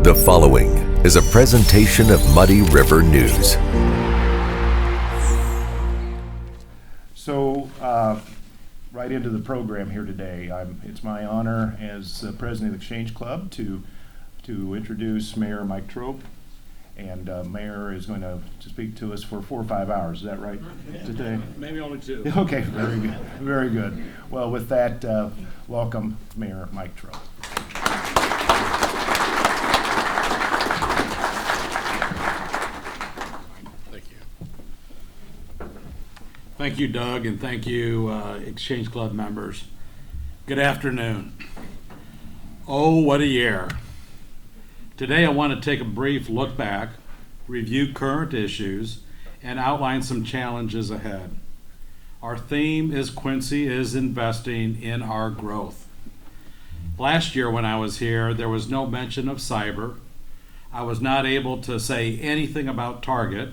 The following is a presentation of Muddy River News. So, right into the program here today. It's my honor as president of the Exchange Club to introduce Mayor Mike Troup. And Mayor is going to speak to us for 4 or 5 hours. Is that right today? Maybe only 2. Okay, very good. Very good. Well, with that, welcome Mayor Mike Troup. Thank you, Doug, and thank you, Exchange Club members. Good afternoon. Oh, what a year. Today I want to take a brief look back, review current issues, and outline some challenges ahead. Our theme is Quincy is investing in our growth. Last year when I was here, there was no mention of cyber. I was not able to say anything about Target.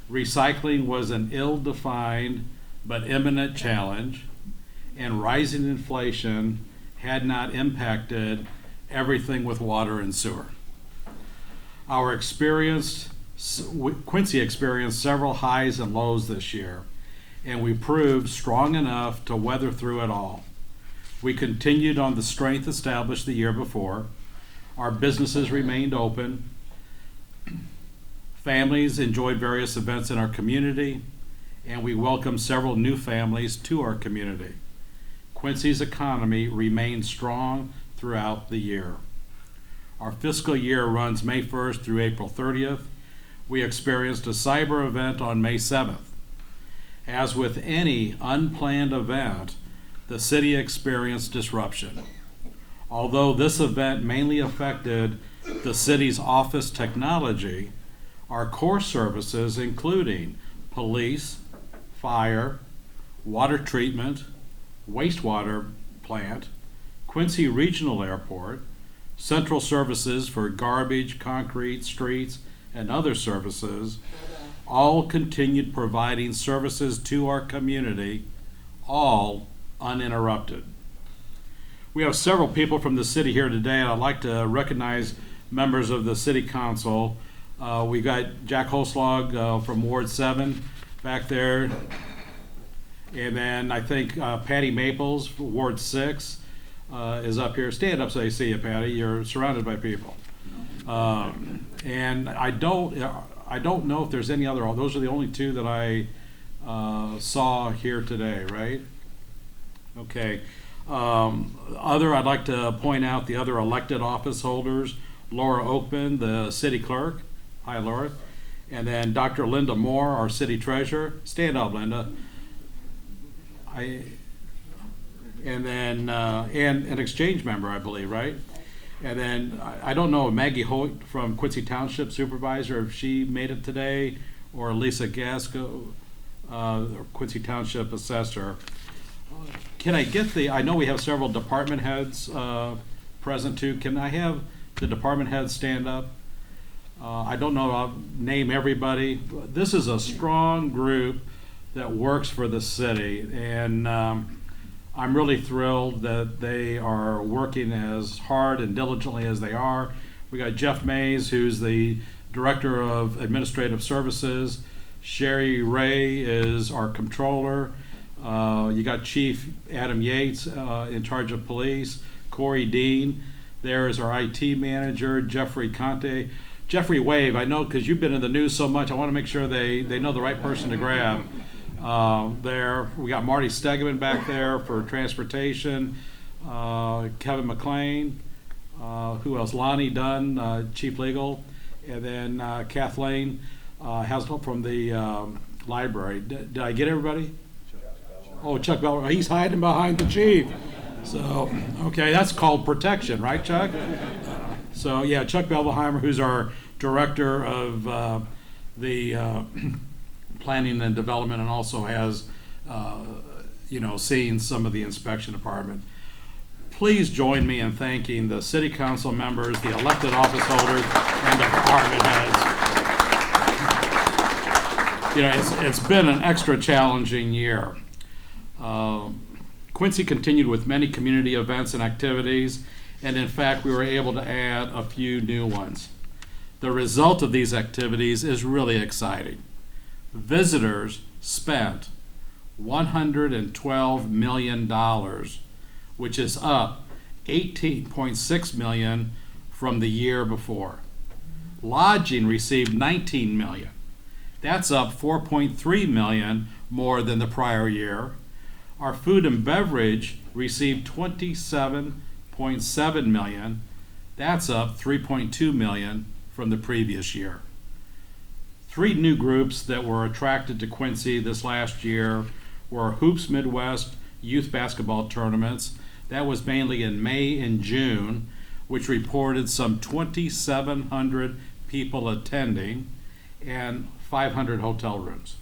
Recycling was an ill-defined but imminent challenge, and rising inflation had not impacted everything with water and sewer. Quincy experienced several highs and lows this year, and we proved strong enough to weather through it all. We continued on the strength established the year before. Our businesses remained open. Families enjoyed various events in our community, and we welcomed several new families to our community. Quincy's economy remained strong throughout the year. Our fiscal year runs May 1st through April 30th. We experienced a cyber event on May 7th. As with any unplanned event, the city experienced disruption. Although this event mainly affected the city's office technology, our core services, including police, fire, water treatment, wastewater plant, Quincy Regional Airport, central services for garbage, concrete, streets, and other services, all continued providing services to our community, all uninterrupted. We have several people from the city here today, and I'd like to recognize members of the City Council. We got Jack Hoslog from Ward 7 back there. And then I think Patty Maples, Ward 6, is up here. Stand up so they see you, Patty. You're surrounded by people. And I don't know if there's any other. Those are the only two that I saw here today, right? Okay. I'd like to point out the other elected office holders. Laura Oakman, the city clerk. Hi, Laura. And then Dr. Linda Moore, our city treasurer. Stand up, Linda. And then an exchange member, I believe, right? And then I don't know, Maggie Hoyt from Quincy Township Supervisor, if she made it today, or Lisa Gasco, Quincy Township Assessor. Can I get I know we have several department heads present too. Can I have the department heads stand up? I don't know, I'll name everybody. This is a strong group that works for the city, and I'm really thrilled that they are working as hard and diligently as they are. We got Jeff Mays, who's the Director of Administrative Services. Sherry Ray is our Controller. You got Chief Adam Yates in charge of police. Corey Dean, there is our IT manager. Jeffrey Conte. Jeffrey Wave, I know because you've been in the news so much, I want to make sure they know the right person to grab. There, we got Marty Stegeman back there for transportation, Kevin McLean, who else? Lonnie Dunn, Chief Legal, and then Kathleen Haslam from the library. Did I get everybody? Oh, Chuck Bell, he's hiding behind the chief. So, okay, that's called protection, right, Chuck? So, yeah, Chuck Belveheimer, who's our director of the planning and development, and also has, seen some of the inspection department. Please join me in thanking the city council members, the elected office holders, and the department heads. It's been an extra challenging year. Quincy continued with many community events and activities, and in fact, we were able to add a few new ones. The result of these activities is really exciting. Visitors spent $112 million, which is up $18.6 million from the year before. Lodging received $19 million. That's up $4.3 million more than the prior year. Our food and beverage received $27.7 million. That's up $3.2 million from the previous year. 3 new groups that were attracted to Quincy this last year were Hoops Midwest youth basketball tournaments. That was mainly in May and June, which reported some 2,700 people attending and 500 hotel rooms.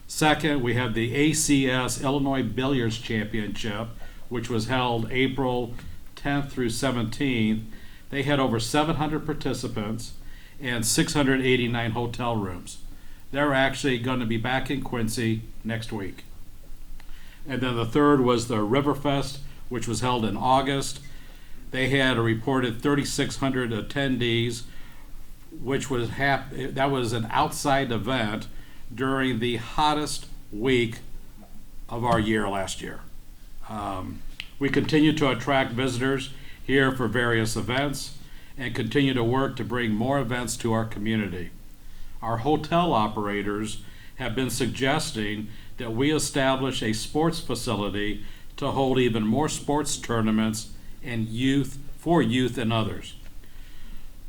Second, we have the ACS Illinois Billiards Championship, which was held April 10th through 17th. They had over 700 participants and 689 hotel rooms. They're actually going to be back in Quincy next week. And then the third was the Riverfest, which was held in August. They had a reported 3,600 attendees, which was that was an outside event during the hottest week of our year last year. We continue to attract visitors here for various events and continue to work to bring more events to our community. Our hotel operators have been suggesting that we establish a sports facility to hold even more sports tournaments and for youth and others.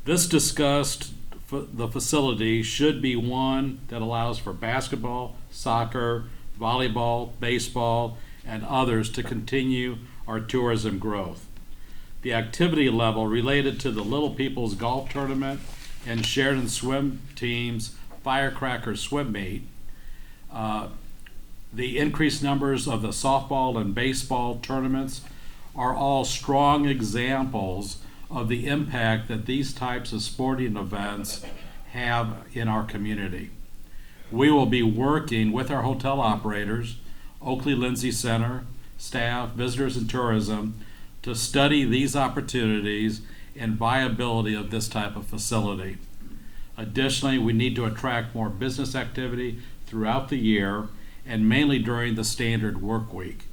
This discussed the facility should be one that allows for basketball, soccer, volleyball, baseball, and others to continue our tourism growth. The activity level related to the Little People's Golf Tournament and Sheridan Swim Team's Firecracker Swim Meet, the increased numbers of the softball and baseball tournaments are all strong examples of the impact that these types of sporting events have in our community. We will be working with our hotel operators, Oakley Lindsay Center, staff, visitors, and tourism to study these opportunities and viability of this type of facility. Additionally, we need to attract more business activity throughout the year and mainly during the standard work week.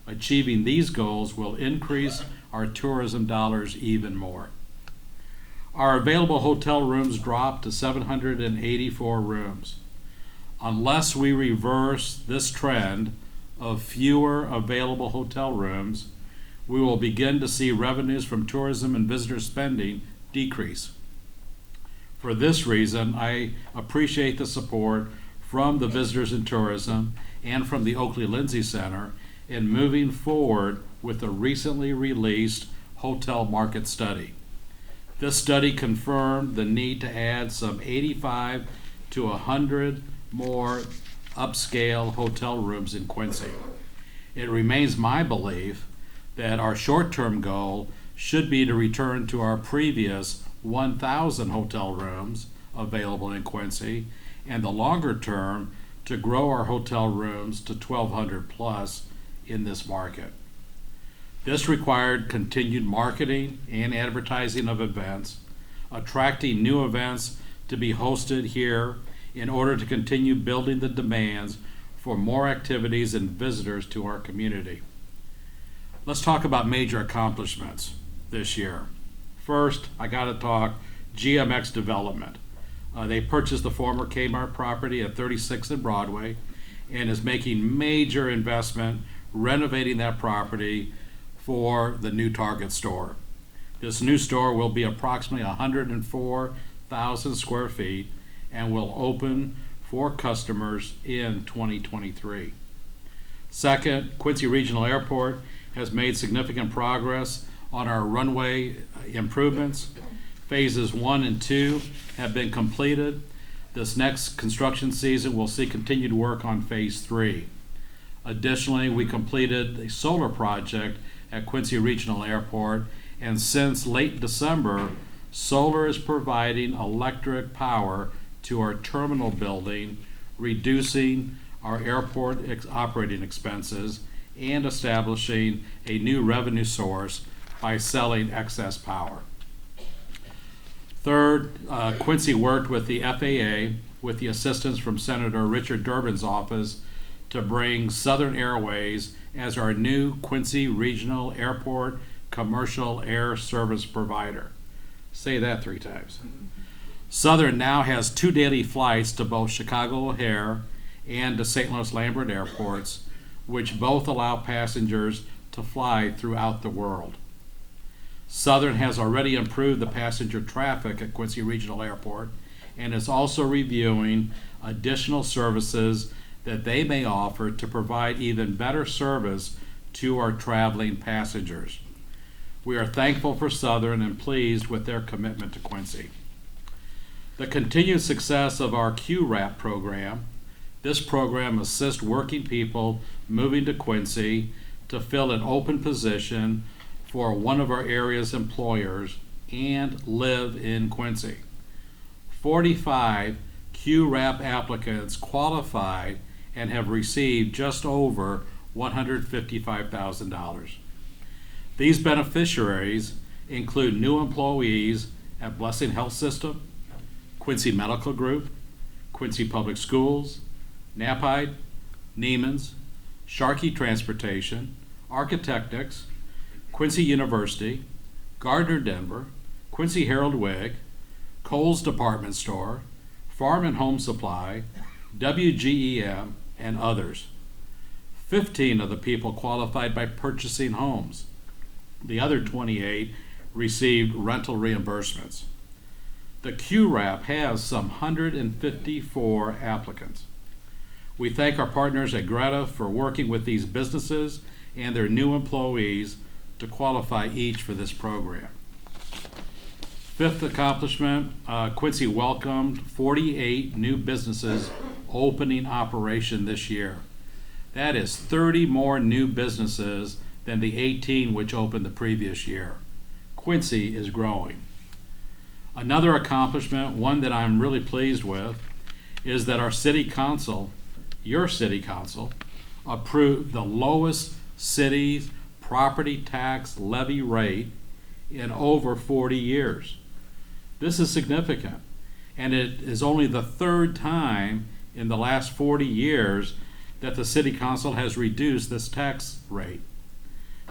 Achieving these goals will increase our tourism dollars even more. Our available hotel rooms dropped to 784 rooms. Unless we reverse this trend of fewer available hotel rooms, we will begin to see revenues from tourism and visitor spending decrease. For this reason, I appreciate the support from the Visitors and Tourism and from the Oakley Lindsay Center in moving forward with the recently released hotel market study. This study confirmed the need to add some 85 to 100 more upscale hotel rooms in Quincy. It remains my belief that our short-term goal should be to return to our previous 1,000 hotel rooms available in Quincy, and the longer term to grow our hotel rooms to 1,200 plus in this market. This required continued marketing and advertising of events, attracting new events to be hosted here in order to continue building the demands for more activities and visitors to our community. Let's talk about major accomplishments this year. First, I got to talk GMX Development. They purchased the former Kmart property at 36th and Broadway and is making major investment renovating that property for the new Target store. This new store will be approximately 104,000 square feet and will open for customers in 2023. Second, Quincy Regional Airport has made significant progress on our runway improvements. Phases 1 and 2 have been completed. This next construction season will see continued work on phase 3. Additionally, we completed a solar project at Quincy Regional Airport, and since late December, solar is providing electric power to our terminal building, reducing our airport operating expenses and establishing a new revenue source by selling excess power. Third, Quincy worked with the FAA with the assistance from Senator Richard Durbin's office to bring Southern Airways as our new Quincy Regional Airport commercial air service provider. Say that 3 times. Southern now has 2 daily flights to both Chicago O'Hare and to St. Louis Lambert airports, which both allow passengers to fly throughout the world. Southern has already improved the passenger traffic at Quincy Regional Airport and is also reviewing additional services that they may offer to provide even better service to our traveling passengers. We are thankful for Southern and pleased with their commitment to Quincy. The continued success of our QRAP program. This program assists working people moving to Quincy to fill an open position for one of our area's employers and live in Quincy. 45 QRAP applicants qualified and have received just over $155,000. These beneficiaries include new employees at Blessing Health System, Quincy Medical Group, Quincy Public Schools, Napide, Neiman's, Sharkey Transportation, Architectics, Quincy University, Gardner Denver, Quincy Herald Wig, Kohl's Department Store, Farm and Home Supply, WGEM, and others. 15 of the people qualified by purchasing homes. The other 28 received rental reimbursements. The QRAP has some 154 applicants. We thank our partners at Greta for working with these businesses and their new employees to qualify each for this program. Fifth accomplishment, Quincy welcomed 48 new businesses opening operation this year. That is 30 more new businesses than the 18 which opened the previous year. Quincy is growing. Another accomplishment, one that I'm really pleased with, is that our city council, your city council, approved the lowest city's property tax levy rate in over 40 years. This is significant, and it is only the 3rd time in the last 40 years that the city council has reduced this tax rate.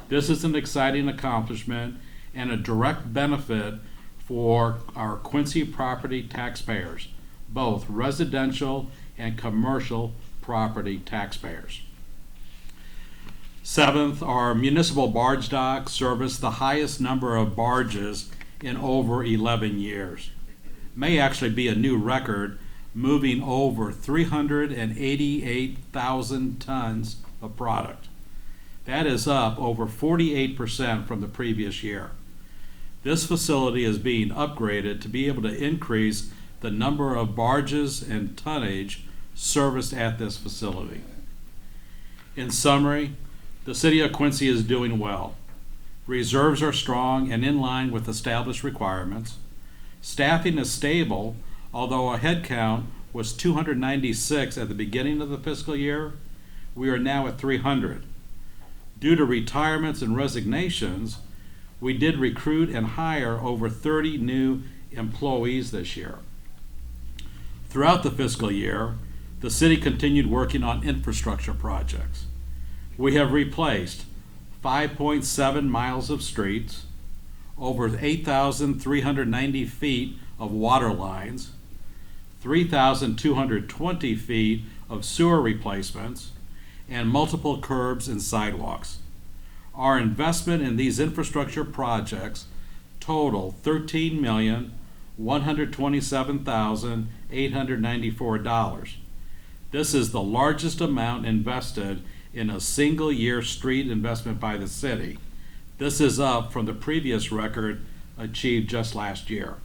This is an exciting accomplishment and a direct benefit for our Quincy property taxpayers, both residential and commercial property taxpayers. 7th, our municipal barge dock serviced the highest number of barges in over 11 years. May actually be a new record, moving over 388,000 tons of product. That is up over 48% from the previous year. This facility is being upgraded to be able to increase the number of barges and tonnage serviced at this facility. In summary, the City of Quincy is doing well. Reserves are strong and in line with established requirements. Staffing is stable, although our headcount was 296 at the beginning of the fiscal year. We are now at 300. Due to retirements and resignations, we did recruit and hire over 30 new employees this year. Throughout the fiscal year, the city continued working on infrastructure projects. We have replaced 5.7 miles of streets, over 8,390 feet of water lines, 3,220 feet of sewer replacements, and multiple curbs and sidewalks. Our investment in these infrastructure projects total $13,127,894. This is the largest amount invested in a single year street investment by the city. This is up from the previous record achieved just last year.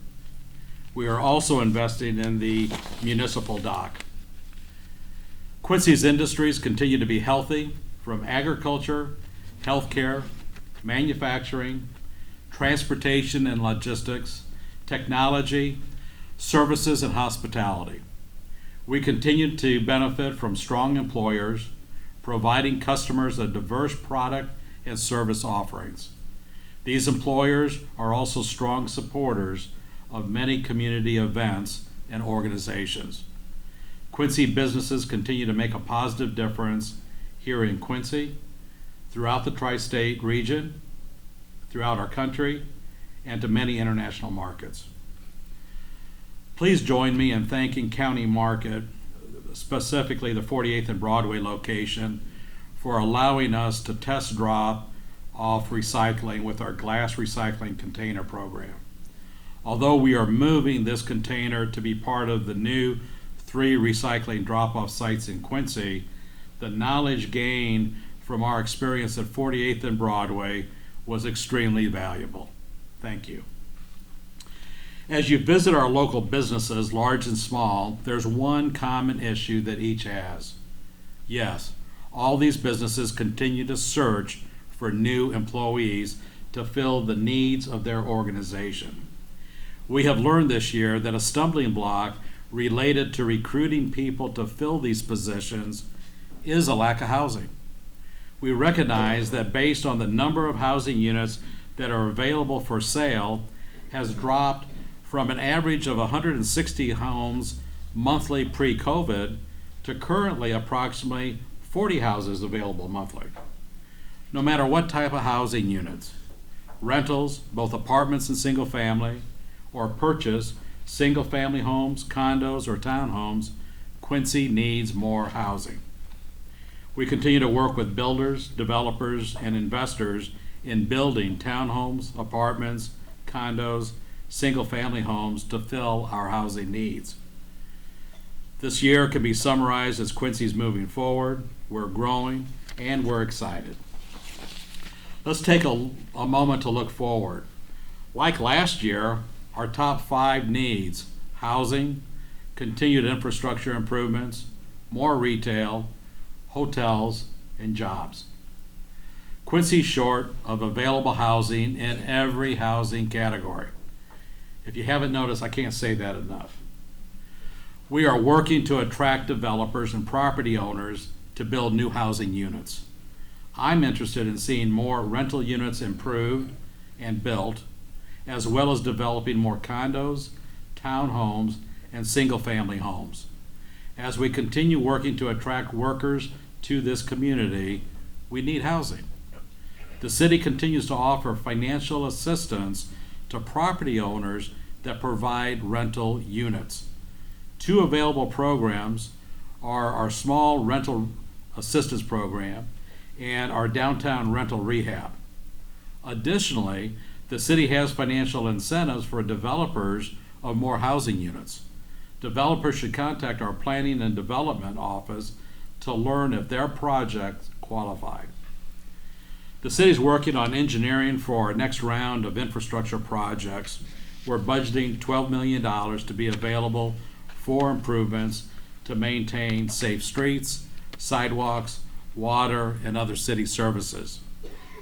We are also investing in the municipal dock. Quincy's industries continue to be healthy, from agriculture, healthcare, manufacturing, transportation and logistics, technology, services, and hospitality. We continue to benefit from strong employers, providing customers a diverse product and service offerings. These employers are also strong supporters of many community events and organizations. Quincy businesses continue to make a positive difference here in Quincy, throughout the tri-state region, throughout our country, and to many international markets. Please join me in thanking County Market, specifically the 48th and Broadway location, for allowing us to test drop off recycling with our glass recycling container program. Although we are moving this container to be part of the new 3 recycling drop-off sites in Quincy, the knowledge gained from our experience at 48th and Broadway was extremely valuable. Thank you. As you visit our local businesses, large and small, there's one common issue that each has. Yes, all these businesses continue to search for new employees to fill the needs of their organization. We have learned this year that a stumbling block related to recruiting people to fill these positions is a lack of housing. We recognize that based on the number of housing units that are available for sale has dropped from an average of 160 homes monthly pre-COVID to currently approximately 40 houses available monthly. No matter what type of housing units, rentals, both apartments and single family, or purchase single family homes, condos, or townhomes, Quincy needs more housing. We continue to work with builders, developers, and investors in building townhomes, apartments, condos, single-family homes to fill our housing needs. This year can be summarized as Quincy's moving forward, we're growing, and we're excited. Let's take a moment to look forward. Like last year, our top 5 needs: housing, continued infrastructure improvements, more retail, hotels, and jobs. Quincy's short of available housing in every housing category. If you haven't noticed, I can't say that enough. We are working to attract developers and property owners to build new housing units. I'm interested in seeing more rental units improved and built, as well as developing more condos, townhomes, and single-family homes. As we continue working to attract workers to this community, we need housing. The city continues to offer financial assistance to property owners that provide rental units. 2 available programs are our small rental assistance program and our downtown rental rehab. Additionally, the city has financial incentives for developers of more housing units. Developers should contact our planning and development office to learn if their projects qualify. The city's working on engineering for our next round of infrastructure projects. We're budgeting $12 million to be available for improvements to maintain safe streets, sidewalks, water, and other city services.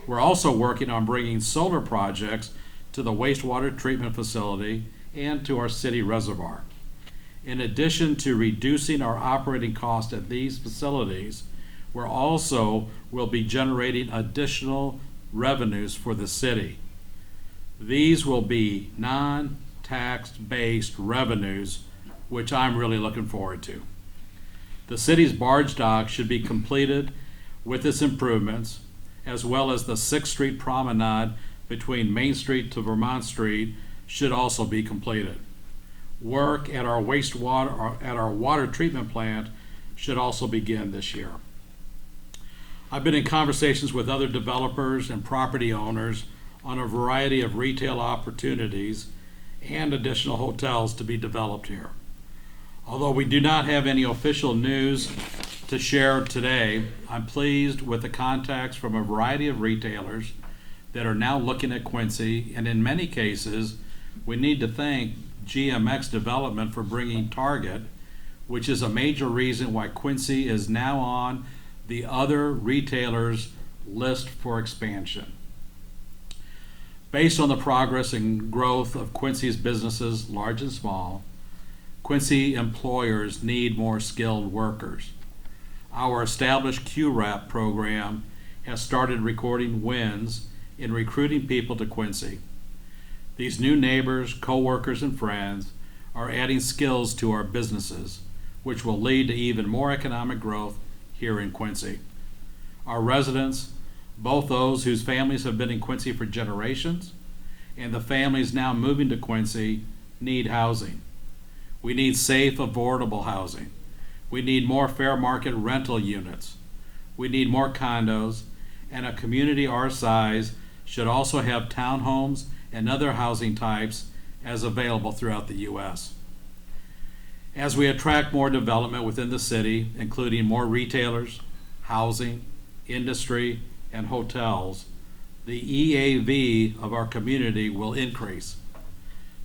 We're also working on bringing solar projects to the wastewater treatment facility and to our city reservoir. In addition to reducing our operating cost at these facilities, we're also will be generating additional revenues for the city. These will be non-tax-based revenues, which I'm really looking forward to. The city's barge dock should be completed with its improvements, as well as the 6th Street Promenade between Main Street to Vermont Street should also be completed. Work at our water treatment plant should also begin this year. I've been in conversations with other developers and property owners on a variety of retail opportunities and additional hotels to be developed here. Although we do not have any official news to share today, I'm pleased with the contacts from a variety of retailers that are now looking at Quincy, and in many cases, we need to thank GMX Development for bringing Target, which is a major reason why Quincy is now on the other retailers list for expansion. Based on the progress and growth of Quincy's businesses, large and small, Quincy employers need more skilled workers. Our established QRAP program has started recording wins in recruiting people to Quincy. These new neighbors, co-workers, and friends are adding skills to our businesses, which will lead to even more economic growth here in Quincy. Our residents, both those whose families have been in Quincy for generations and the families now moving to Quincy, need housing. We need safe, affordable housing. We need more fair market rental units. We need more condos, and a community our size should also have townhomes and other housing types as available throughout the U.S. As we attract more development within the city, including more retailers, housing, industry, and hotels, the EAV of our community will increase.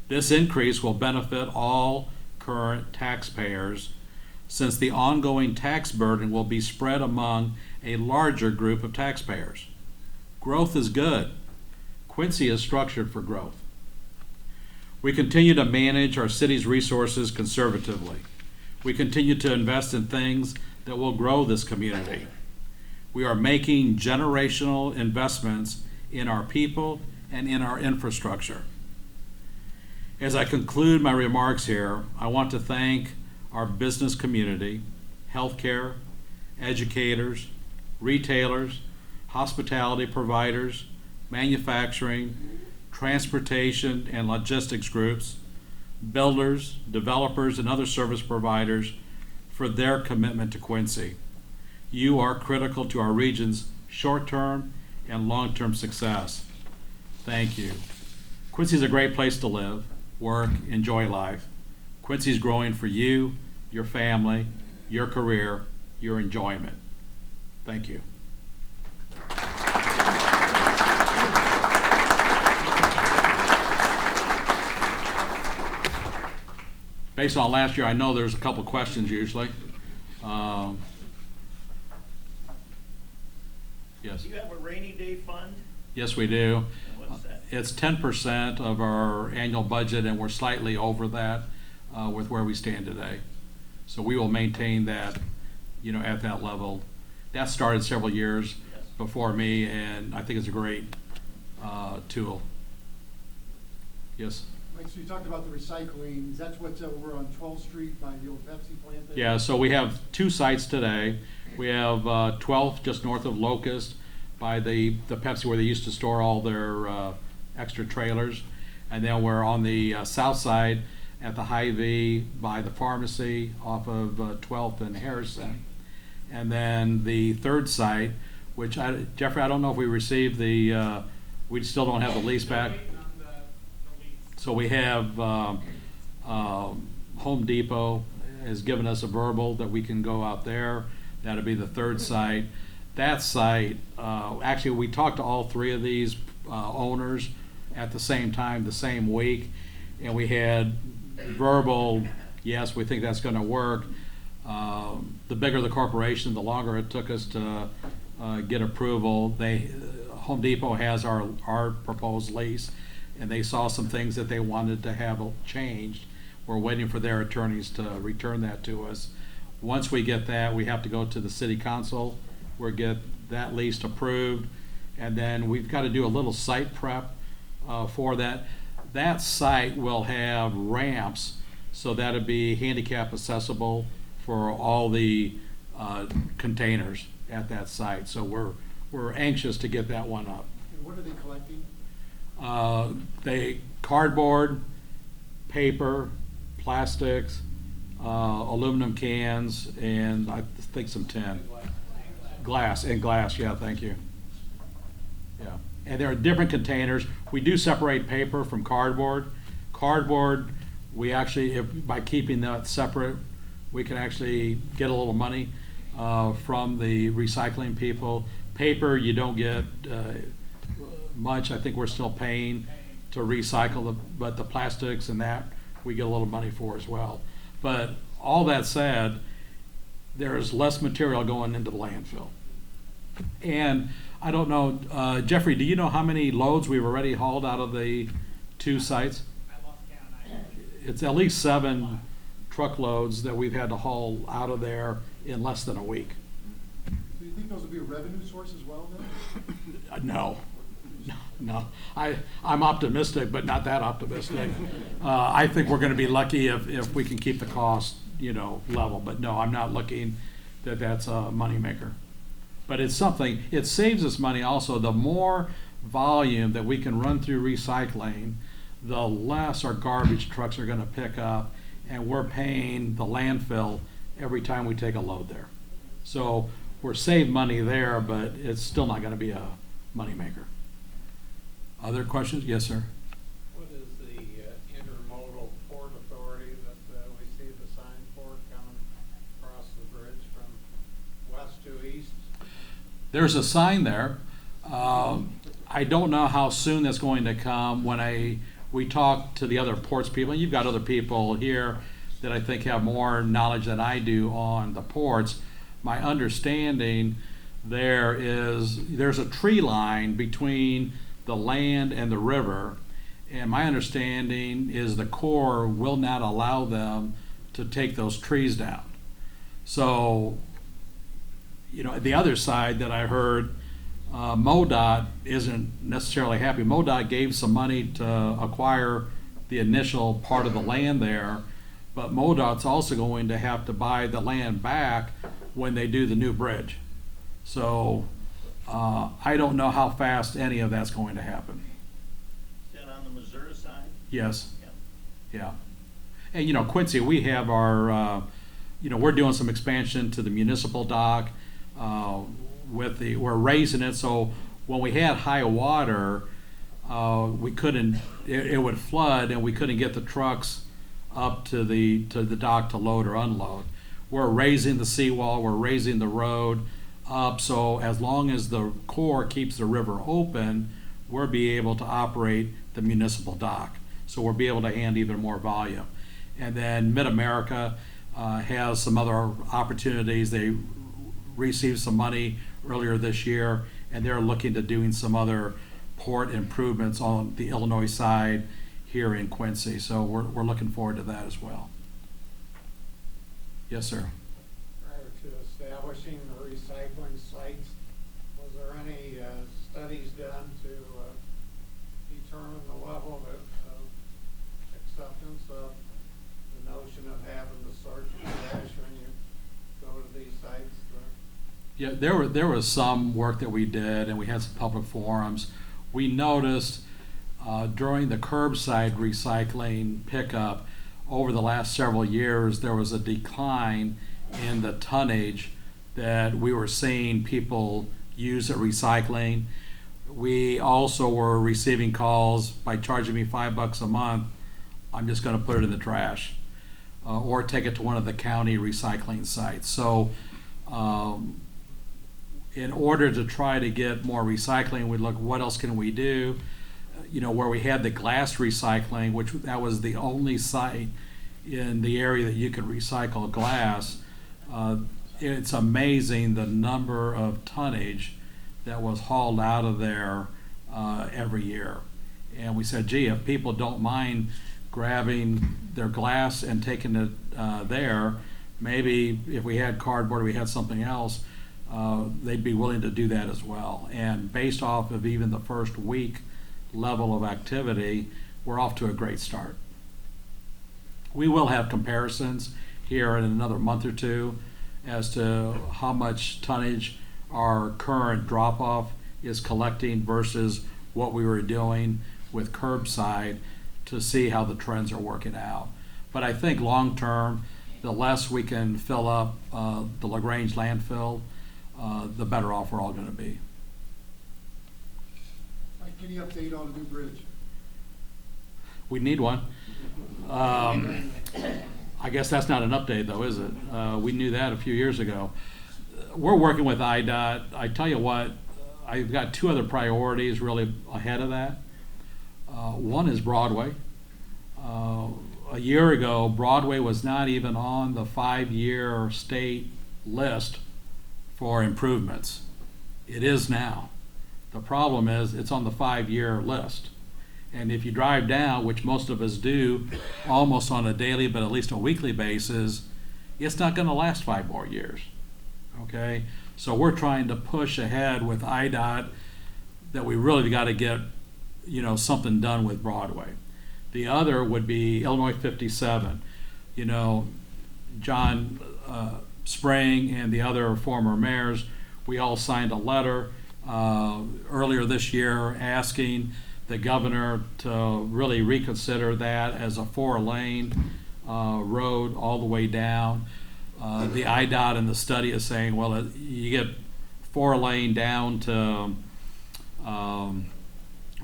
This increase will benefit all current taxpayers, since the ongoing tax burden will be spread among a larger group of taxpayers. Growth is good. Quincy is structured for growth. We continue to manage our city's resources conservatively. We continue to invest in things that will grow this community. We are making generational investments in our people and in our infrastructure. As I conclude my remarks here, I want to thank our business community, healthcare, educators, retailers, hospitality providers, manufacturing, transportation and logistics groups, builders, developers, and other service providers for their commitment to Quincy. You are critical to our region's short-term and long-term success. Thank you. Quincy is a great place to live, work, enjoy life. Quincy is growing for you, your family, your career, your enjoyment. Thank you. Based on last year, I know there's a couple questions usually. Yes. Do you have a rainy day fund? Yes, we do. And what's that? It's 10% of our annual budget, and we're slightly over that with where we stand today. So we will maintain that, at that level. That started several years before me, and I think it's a great tool. Yes. Mike, so you talked about the recycling. Is that what's over on 12th Street by the old Pepsi plant there? Yeah, so we have two sites today. We have 12th just north of Locust by the Pepsi where they used to store all their extra trailers. And then we're on the south side at the Hy-Vee by the pharmacy off of 12th and Harrison. And then the third site, which Jeffrey, I don't know if we received we still don't have the lease back. So we have Home Depot has given us a verbal that we can go out there. That'll be the third site. That site, actually we talked to all three of these owners at the same time, the same week, and we had verbal, yes, we think that's gonna work. The bigger the corporation, the longer it took us to get approval. Home Depot has our proposed lease, and they saw some things that they wanted to have changed. We're waiting for their attorneys to return that to us. Once we get that, we have to go to the city council, we'll get that lease approved, and then we've got to do a little site prep for that. That site will have ramps, so that'll be handicap accessible for all the containers at that site. So we're anxious to get that one up. And what are they collecting? They cardboard, paper, plastics, aluminum cans, and I think some tin. Glass, yeah, thank you. Yeah, and there are different containers. We do separate paper from cardboard. Cardboard, we actually, by keeping that separate, we can actually get a little money from the recycling people. Paper, you don't get much. I think we're still paying to recycle but the plastics and that we get a little money for as well. But all that said, there's less material going into the landfill. And I don't know, Jeffrey, do you know how many loads we've already hauled out of the two sites? I lost count. It's at least 7 truckloads that we've had to haul out of there in less than a week. So you think those will be a revenue source as well then? No. No, I'm optimistic, but not that optimistic. I think we're gonna be lucky if we can keep the cost, level, but no, I'm not looking that that's a moneymaker. But it's something, it saves us money also. The more volume that we can run through recycling, the less our garbage trucks are gonna pick up, and we're paying the landfill every time we take a load there. So we're saving money there, but it's still not gonna be a moneymaker. Other questions? Yes, sir. What is the intermodal port authority that we see the sign for coming across the bridge from west to east? There's a sign there. I don't know how soon that's going to come. We talk to the other ports people, and you've got other people here that I think have more knowledge than I do on the ports. My understanding there's a tree line between the land and the river, and my understanding is the Corps will not allow them to take those trees down. So, the other side that I heard, MoDOT isn't necessarily happy. MoDOT gave some money to acquire the initial part of the land there, but MoDOT's also going to have to buy the land back when they do the new bridge. So I don't know how fast any of that's going to happen. Is that on the Missouri side? Yes, Yeah. yeah. And Quincy, we have our, we're doing some expansion to the municipal dock. We're raising it, so when we had high water, we couldn't, it would flood and we couldn't get the trucks up to the dock to load or unload. We're raising the seawall, we're raising the road up, so as long as the Corps keeps the river open, we'll be able to operate the municipal dock. So we'll be able to handle even more volume. And then Mid-America has some other opportunities. They received some money earlier this year, and they're looking to doing some other port improvements on the Illinois side here in Quincy. So we're looking forward to that as well. Yes, sir. Prior to establishing the recycling sites, was there any studies done to determine the level of acceptance of the notion of having to sort trash when you go to these sites? Yeah, there was some work that we did, and we had some public forums. We noticed during the curbside recycling pickup over the last several years, there was a decline in the tonnage that we were seeing people use at recycling. We also were receiving calls by charging me $5 a month. I'm just going to put it in the trash, or take it to one of the county recycling sites. So, in order to try to get more recycling, we look, what else can we do? Where we had the glass recycling, which that was the only site in the area that you could recycle glass. It's amazing the number of tonnage that was hauled out of there every year. And we said, gee, if people don't mind grabbing their glass and taking it there, maybe if we had cardboard or we had something else, they'd be willing to do that as well. And based off of even the first week level of activity, we're off to a great start. We will have comparisons here in another month or two as to how much tonnage our current drop-off is collecting versus what we were doing with curbside to see how the trends are working out. But I think long-term, the less we can fill up the LaGrange landfill, the better off we're all going to be. Mike, any update on the new bridge? We need one. I guess that's not an update though, is it? We knew that a few years ago. We're working with IDOT. I tell you what, I've got two other priorities really ahead of that. One is Broadway. A year ago, Broadway was not even on the 5-year state list for improvements. It is now. The problem is it's on the 5-year list. And if you drive down, which most of us do almost on a daily but at least a weekly basis, it's not going to last 5 more years. Okay? So we're trying to push ahead with IDOT that we really got to get something done with Broadway. The other would be Illinois 57. John Spring and the other former mayors, we all signed a letter earlier this year asking the governor to really reconsider that as a 4-lane road all the way down. The IDOT in the study is saying, well, you get 4-lane down to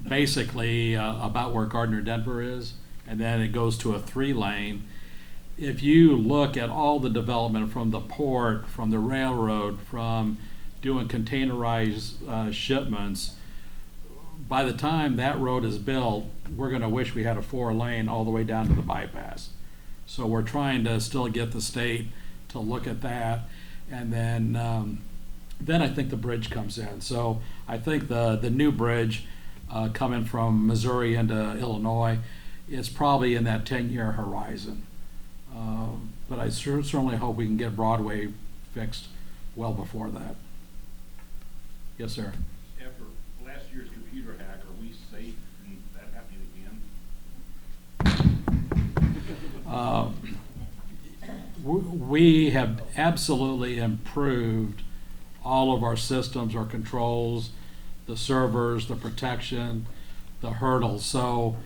basically about where Gardner Denver is, and then it goes to a 3-lane. If you look at all the development from the port, from the railroad, from doing containerized shipments, by the time that road is built, we're going to wish we had a 4-lane all the way down to the bypass. So we're trying to still get the state to look at that, and then I think the bridge comes in. So I think the new bridge coming from Missouri into Illinois is probably in that 10-year horizon. But I certainly hope we can get Broadway fixed well before that. Yes, sir. After last year's computer hack, are we safe from that happening again? We have absolutely improved all of our systems, our controls, the servers, the protection, the hurdles. So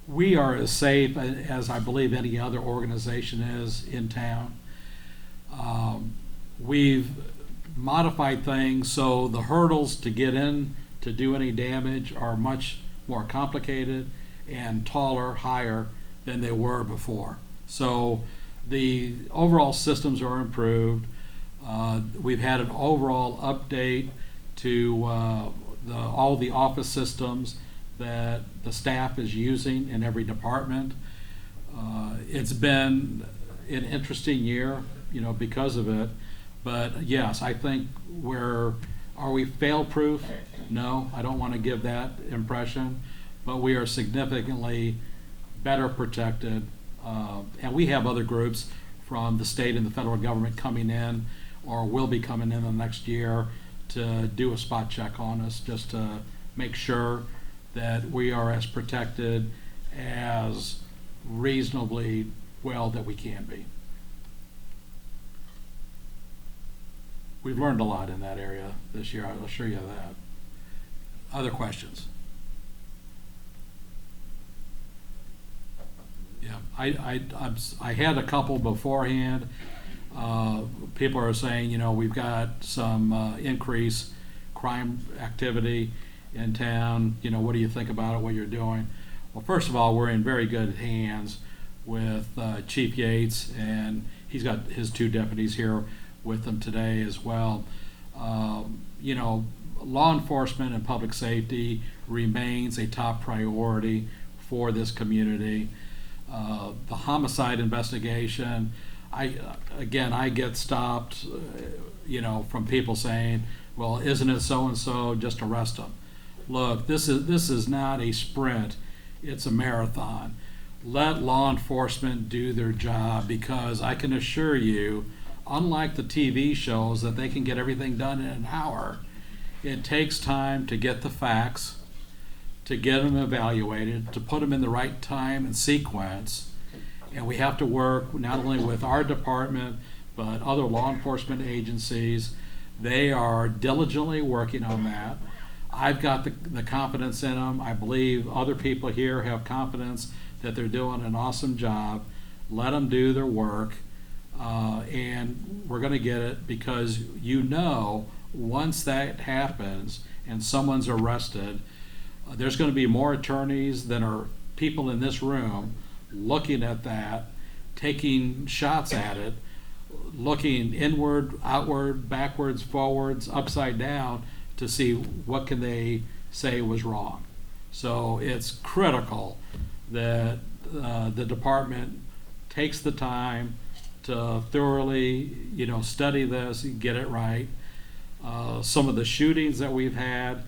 we are as safe as I believe any other organization is in town. We've modified things so the hurdles to get in to do any damage are much more complicated and taller, higher than they were before. So the overall systems are improved. We've had an overall update to all the office systems that the staff is using in every department. It's been an interesting year, because of it. But yes, I think are we fail-proof? No, I don't want to give that impression, but we are significantly better protected. And we have other groups from the state and the federal government coming in, or will be coming in the next year to do a spot check on us, just to make sure that we are as protected as reasonably well that we can be. We've learned a lot in that area this year, I'll assure you of that. Other questions? Yeah, I had a couple beforehand. People are saying, we've got some increased crime activity in town. What do you think about it, what you're doing? Well, first of all, we're in very good hands with Chief Yates, and he's got his 2 deputies here with him today as well. Law enforcement and public safety remains a top priority for this community. The homicide investigation, I get stopped, from people saying, well, isn't it so-and-so, just arrest them. Look, this is not a sprint, it's a marathon. Let law enforcement do their job, because I can assure you, unlike the TV shows that they can get everything done in an hour, it takes time to get the facts, to get them evaluated, to put them in the right time and sequence. And we have to work not only with our department, but other law enforcement agencies. They are diligently working on that. I've got the confidence in them. I believe other people here have confidence that they're doing an awesome job. Let them do their work. And we're going to get it, because once that happens and someone's arrested, there's going to be more attorneys than are people in this room looking at that, taking shots at it, looking inward, outward, backwards, forwards, upside down to see what can they say was wrong. So it's critical that the department takes the time to thoroughly, study this and get it right. Some of the shootings that we've had,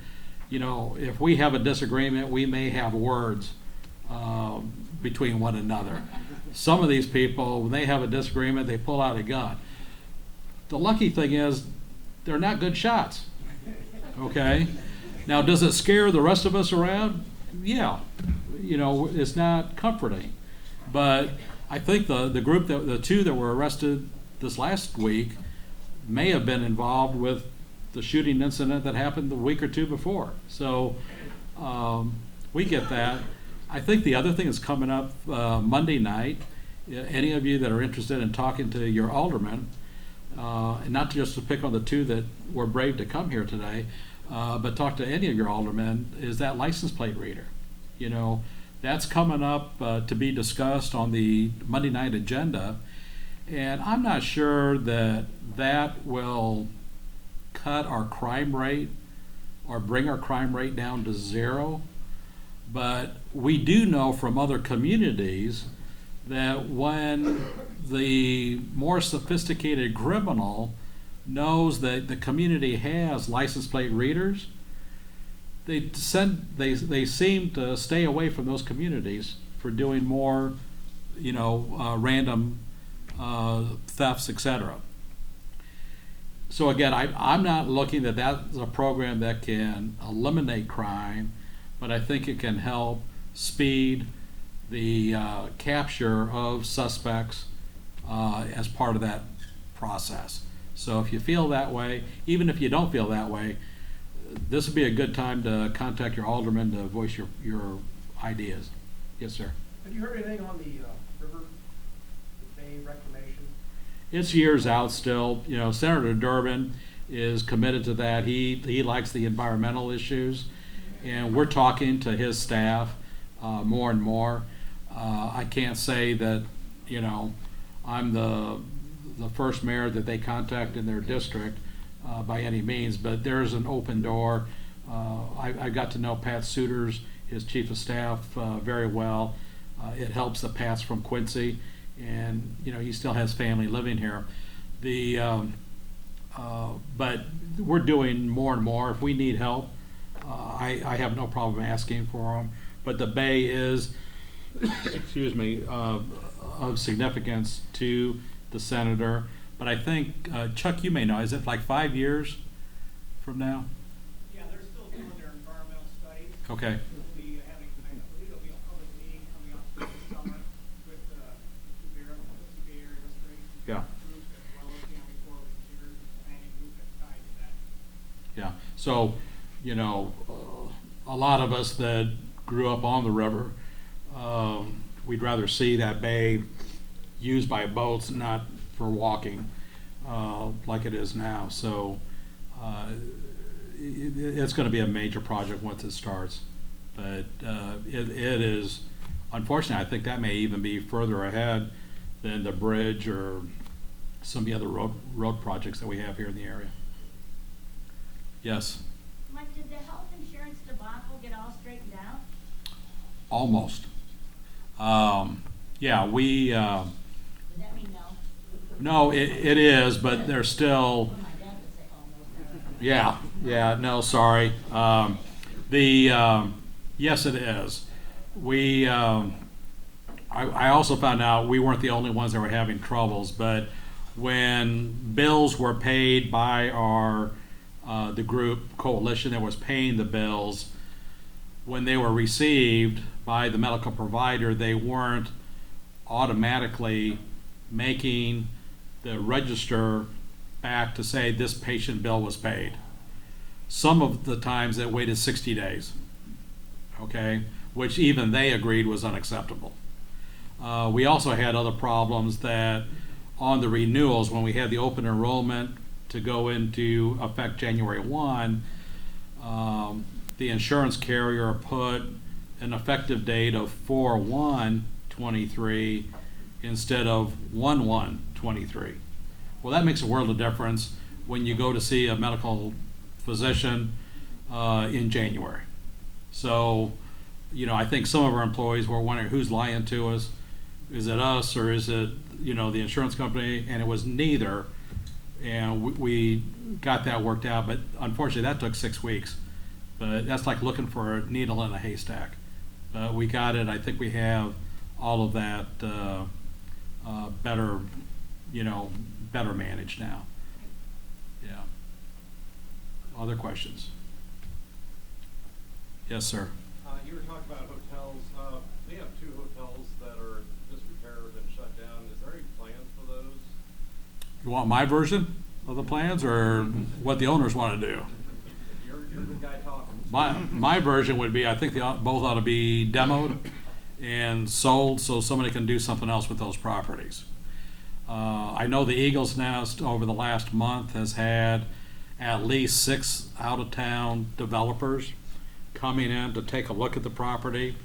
if we have a disagreement, we may have words between one another. Some of these people, when they have a disagreement, they pull out a gun. The lucky thing is, they're not good shots, okay? Now, does it scare the rest of us around? Yeah. You know, it's not comforting. But I think the group, the two that were arrested this last week may have been involved with the shooting incident that happened the week or two before. So we get that. I think the other thing is coming up Monday night. Any of you that are interested in talking to your alderman, and not just to pick on the two that were brave to come here today, but talk to any of your aldermen, is that license plate reader. You know, that's coming up to be discussed on the Monday night agenda. And I'm not sure that that will cut our crime rate or bring our crime rate down to zero. But we do know from other communities that when the more sophisticated criminal knows that the community has license plate readers, they seem to stay away from those communities for doing more, you know, random thefts, etc. So again, I'm not looking that that's a program that can eliminate crime, but I think it can help speed the capture of suspects as part of that process. So if you feel that way, even if you don't feel that way, this would be a good time to contact your alderman to voice your ideas. Yes, sir. Have you heard anything on the river, the bay reclamation? It's years out still. You know, Senator Durbin is committed to that. He likes the environmental issues, and we're talking to his staff more and more. I can't say that, you know, I'm the first mayor that they contact in their district by any means, but there's an open door. I got to know Pat Suiters, his chief of staff, very well. It helps the Pats from Quincy, and you know he still has family living here. But we're doing more and more. If we need help, I have no problem asking for them. But the Bay is, excuse me, of significance to the senator. But I think, Chuck, you may know, is it like 5 years from now? Yeah, they're still doing their environmental studies. Okay. We'll be having, I believe there'll be a public meeting coming up this summer with the Quincy Bay Area Restoration Yeah. Group, as well as the Army Corps of Engineers and planning group that's tied to that. Yeah, so, you know, a lot of us that grew up on the river, we'd rather see that bay used by boats, not for walking, like it is now. So it's going to be a major project once it starts. But it is, unfortunately, I think that may even be further ahead than the bridge or some of the other road projects that we have here in the area. Yes? Mike, did the health insurance debacle get all straightened out? Almost. Yeah, we, Does that mean no? no, it is, but there's still, My dad would say almost. yeah, no, sorry. Yes, it is. I also found out we weren't the only ones that were having troubles, but when bills were paid by the group coalition that was paying the bills, when they were received by the medical provider, they weren't automatically making the register back to say this patient bill was paid. Some of the times it waited 60 days, okay, which even they agreed was unacceptable. We also had other problems that on the renewals, when we had the open enrollment to go into effect January 1, the insurance carrier put an effective date of 4/1/23 instead of 1/1/23. Well, that makes a world of difference when you go to see a medical physician in January. So, you know, I think some of our employees were wondering who's lying to us. Is it us or is it, you know, the insurance company? And it was neither. And we got that worked out, but unfortunately that took 6 weeks. But that's like looking for a needle in a haystack. We got it. I think we have all of that better, you know, better managed now. Yeah. Other questions? Yes, sir. You were talking about hotels. We have 2 hotels that are disrepair or been shut down. Is there any plans for those? You want my version of the plans or what the owners want to do? You're the guy talking. My version would be, I think they both ought to be demoed and sold so somebody can do something else with those properties. I know the Eagles Nest over the last month has had at least 6 out-of-town developers coming in to take a look at the property.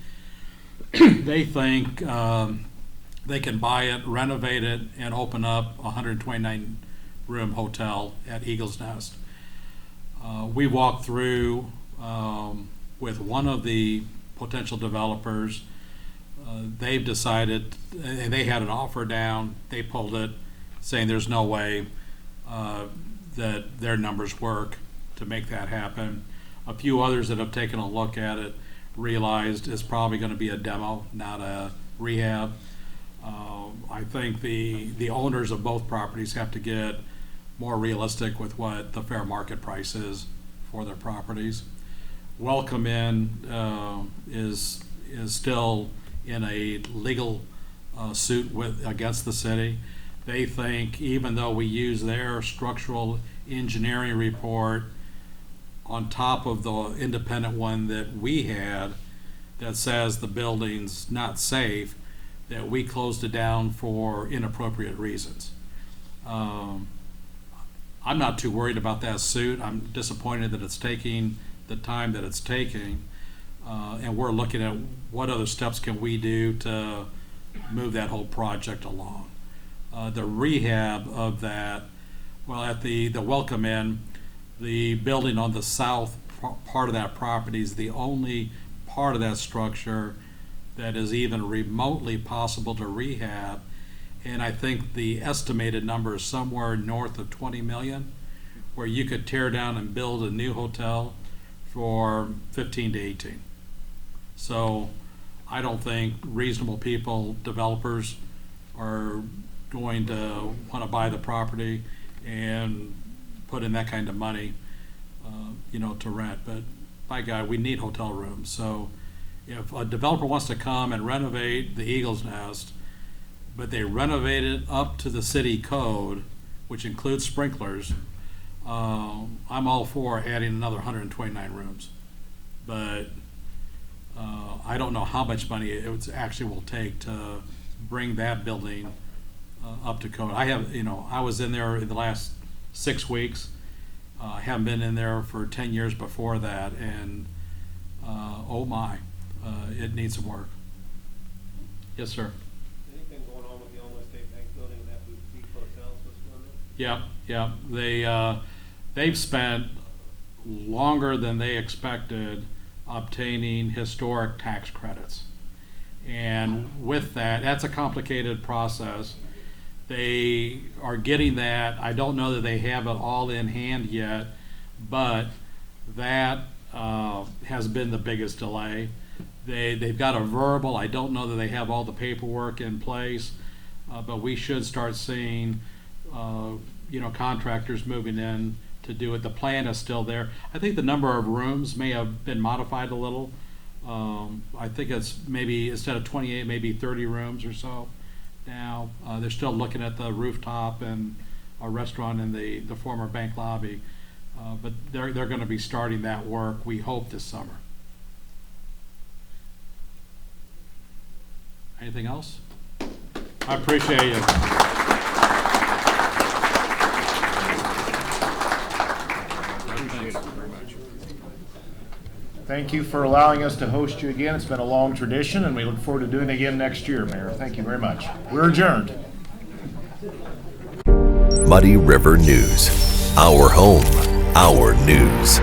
They think they can buy it, renovate it, and open up a 129-room hotel at Eagles Nest. We walked through with one of the potential developers. They've decided, and they had an offer down, they pulled it, saying there's no way that their numbers work to make that happen. A few others that have taken a look at it realized it's probably going to be a demo, not a rehab. I think the owners of both properties have to get more realistic with what the fair market price is for their properties. Welcome Inn is still in a legal suit against the city. They think even though we use their structural engineering report on top of the independent one that we had that says the building's not safe, that we closed it down for inappropriate reasons. I'm not too worried about that suit. I'm disappointed that it's taking the time that it's taking, and we're looking at what other steps can we do to move that whole project along. The rehab of that, well, at the Welcome Inn, the building on the south part of that property is the only part of that structure that is even remotely possible to rehab. And I think the estimated number is somewhere north of 20 million, where you could tear down and build a new hotel for 15 to 18. So I don't think reasonable people, developers, are going to want to buy the property and put in that kind of money, to rent. But by God, we need hotel rooms. So if a developer wants to come and renovate the Eagles Nest, but they renovate it up to the city code, which includes sprinklers, I'm all for adding another 129 rooms. But I don't know how much money it actually will take to bring that building up to code. I was in there in the last 6 weeks. I haven't been in there for 10 years before that, and it needs some work. Yes, sir. Anything going on with the Illinois State Bank building, that boutique hotel supposed to go in? Yeah. They've spent longer than they expected obtaining historic tax credits. And with that, that's a complicated process. They are getting that. I don't know that they have it all in hand yet, but that has been the biggest delay. They've got a verbal. I don't know that they have all the paperwork in place, but we should start seeing contractors moving in to do it. The plan is still there. I think the number of rooms may have been modified a little. I think it's maybe instead of 28, maybe 30 rooms or so. Now they're still looking at the rooftop and a restaurant in the former bank lobby, but they're going to be starting that work, we hope, this summer. Anything else? I appreciate you. Thank you for allowing us to host you again. It's been a long tradition, and we look forward to doing it again next year, Mayor. Thank you very much. We're adjourned. Muddy River News. Our home, our news.